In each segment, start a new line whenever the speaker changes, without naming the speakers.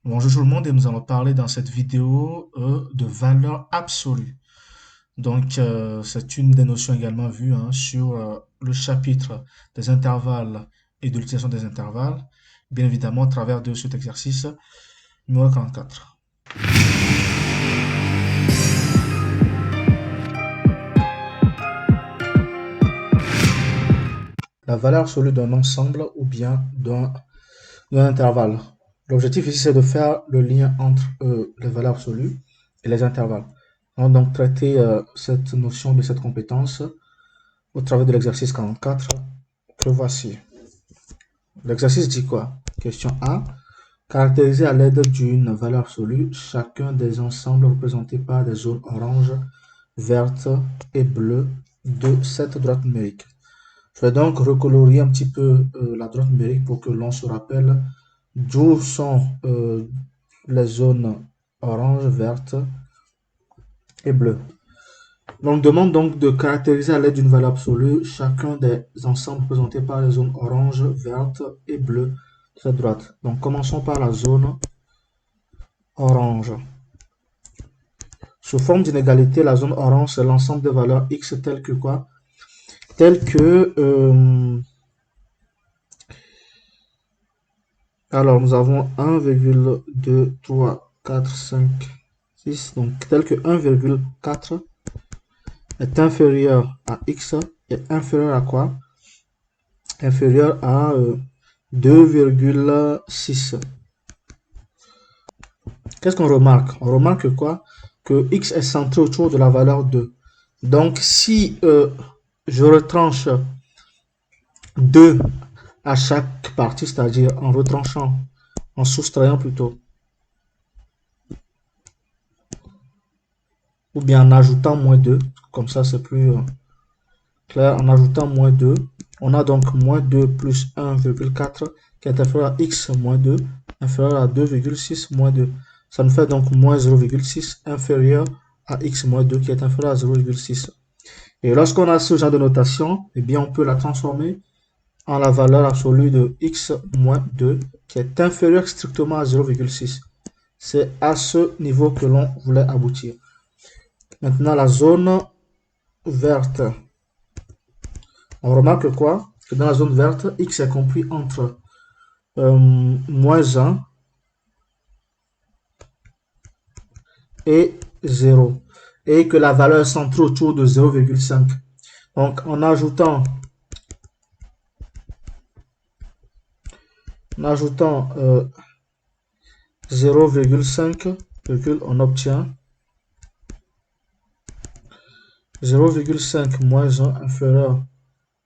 Bonjour tout le monde et nous allons parler dans cette vidéo de valeur absolue. Donc, c'est une des notions également vues sur le chapitre des intervalles et de l'utilisation des intervalles, bien évidemment à travers de cet exercice numéro 44. La valeur absolue d'un ensemble ou bien d'un intervalle. L'objectif ici, c'est de faire le lien entre les valeurs absolues et les intervalles. On va donc traiter cette notion de cette compétence au travers de l'exercice 44 que voici. L'exercice dit quoi? Question A. Caractériser à l'aide d'une valeur absolue chacun des ensembles représentés par des zones orange, verte et bleue de cette droite numérique. Je vais donc recolorier un petit peu la droite numérique pour que l'on se rappelle d'où sont les zones orange, verte et bleue. On demande donc de caractériser à l'aide d'une valeur absolue chacun des ensembles représentés par les zones orange, verte et bleue de cette droite. Donc commençons par la zone orange. Sous forme d'inégalité, la zone orange c'est l'ensemble des valeurs x telles que quoi? Telles que alors nous avons 1,2, 3, 4, 5, 6. Donc tel que 1,4 est inférieur à x est inférieur à quoi? Inférieur à 2,6. Qu'est-ce qu'on remarque? On remarque quoi? Que x est centré autour de la valeur 2. Donc si je retranche 2 à chaque partie, c'est-à-dire en retranchant, en soustrayant plutôt, ou bien en ajoutant moins 2, comme ça c'est plus clair, en ajoutant moins 2, on a donc moins 2 plus 1,4 qui est inférieur à x moins 2, inférieur à 2,6 moins 2. Ça nous fait donc moins 0,6 inférieur à x moins 2 qui est inférieur à 0,6. Et lorsqu'on a ce genre de notation, eh bien on peut la transformer en la valeur absolue de x moins 2 qui est inférieure strictement à 0,6. C'est à ce niveau que l'on voulait aboutir. Maintenant, la zone verte. On remarque quoi? Que dans la zone verte, x est compris entre moins 1 et 0. Et que la valeur est centrée autour de 0,5. Donc, en ajoutant 0,5, on obtient 0,5 moins 1 inférieur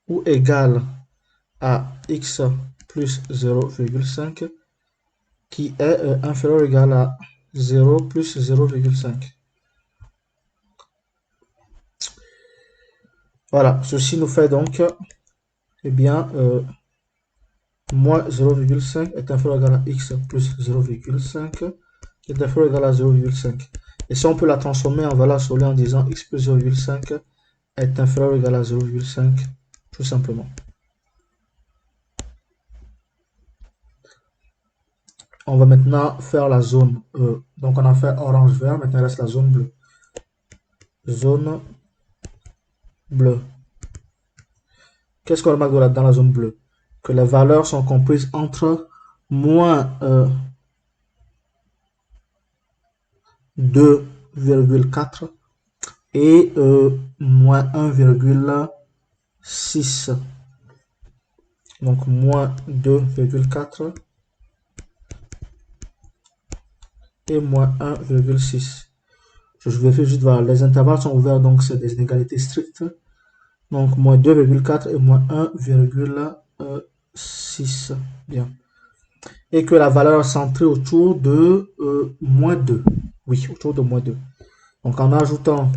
ou égal à x plus 0,5 qui est inférieur ou égal à 0 plus 0,5. Voilà, ceci nous fait donc, eh bien, moins 0,5 est inférieur ou égal à x plus 0,5 qui est inférieur ou égal à 0,5. Et si on peut la transformer en valeur absolue en disant x plus 0,5 est inférieur ou égal à 0,5, tout simplement. On va maintenant faire la zone E. Donc on a fait orange-vert, maintenant il reste la zone bleue. Zone bleue. Qu'est-ce qu'on remarque dans la zone bleue? Que les valeurs sont comprises entre moins 2,4 et moins 1,6. Donc moins 2,4 et moins 1,6. Je vérifie juste, voilà, les intervalles sont ouverts, donc c'est des inégalités strictes. Donc moins 2,4 et moins 1,6. Bien. Et que la valeur est centrée autour de moins 2. Oui, autour de moins 2. Donc en ajoutant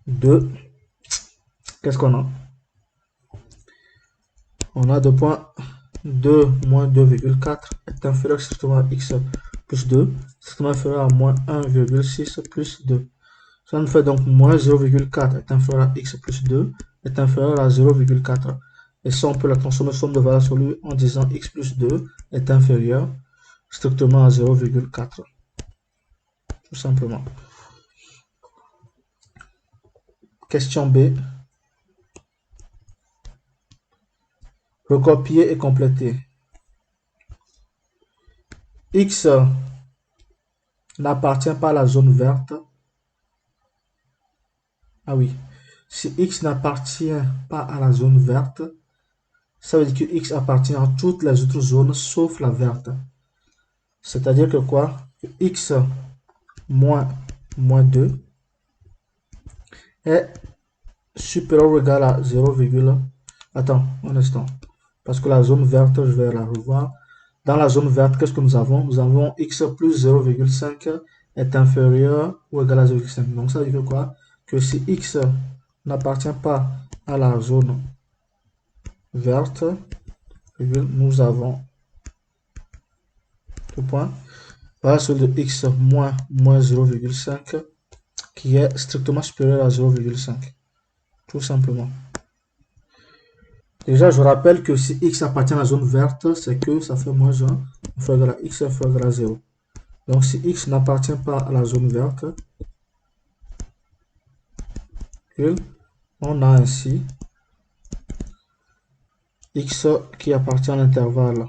2, qu'est-ce qu'on a? On a 2 points. 2 moins 2,4 est inférieur strictement à x plus 2, strictement inférieur à moins 1,6 plus 2. Ça nous fait donc moins 0,4 est inférieur à x plus 2 est inférieur à 0,4. Et ça, on peut la transformer sous forme de valeur absolue en disant x plus 2 est inférieur strictement à 0,4. Tout simplement. Question B. Recopier et compléter. X n'appartient pas à la zone verte. Ah oui. Si X n'appartient pas à la zone verte, ça veut dire que X appartient à toutes les autres zones sauf la verte. C'est-à-dire que quoi? Que X moins 2 est supérieur ou égal à 0, attends un instant. Parce que la zone verte, je vais la revoir. Dans la zone verte, qu'est-ce que nous avons? Nous avons X plus 0,5 est inférieur ou égal à 0,5. Donc ça veut dire quoi? Que si X n'appartient pas à la zone verte, nous avons deux points. Voilà celui de X moins 0,5 qui est strictement supérieur à 0,5. Tout simplement. Déjà, je rappelle que si X appartient à la zone verte, c'est que ça fait moins 1 fois égal à X fois égal à 0. Donc si X n'appartient pas à la zone verte, on a ainsi X qui appartient à l'intervalle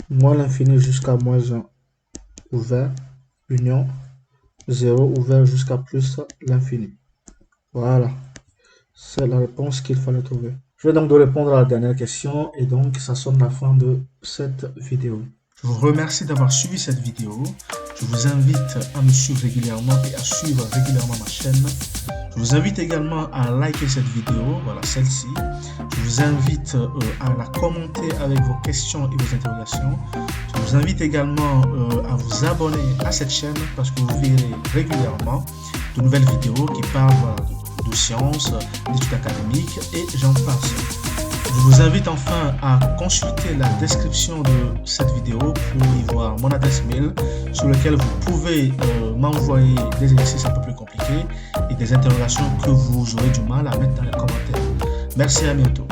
moins l'infini jusqu'à moins 1 ouvert, union 0 ouvert jusqu'à plus l'infini. Voilà, c'est la réponse qu'il fallait trouver. Je vais donc répondre à la dernière question et donc ça sonne la fin de cette vidéo. Je vous remercie d'avoir suivi cette vidéo. Je vous invite à me suivre régulièrement et à suivre régulièrement ma chaîne. Je vous invite également à liker cette vidéo, voilà celle-ci. Je vous invite à la commenter avec vos questions et vos interrogations. Je vous invite également à vous abonner à cette chaîne parce que vous verrez régulièrement de nouvelles vidéos qui parlent de sciences, d'études académiques et j'en passe. Je vous invite enfin à consulter la description de cette vidéo pour y voir mon adresse mail sur laquelle vous pouvez m'envoyer des exercices un peu plus compliqués et des interrogations que vous aurez du mal à mettre dans les commentaires. Merci, à bientôt.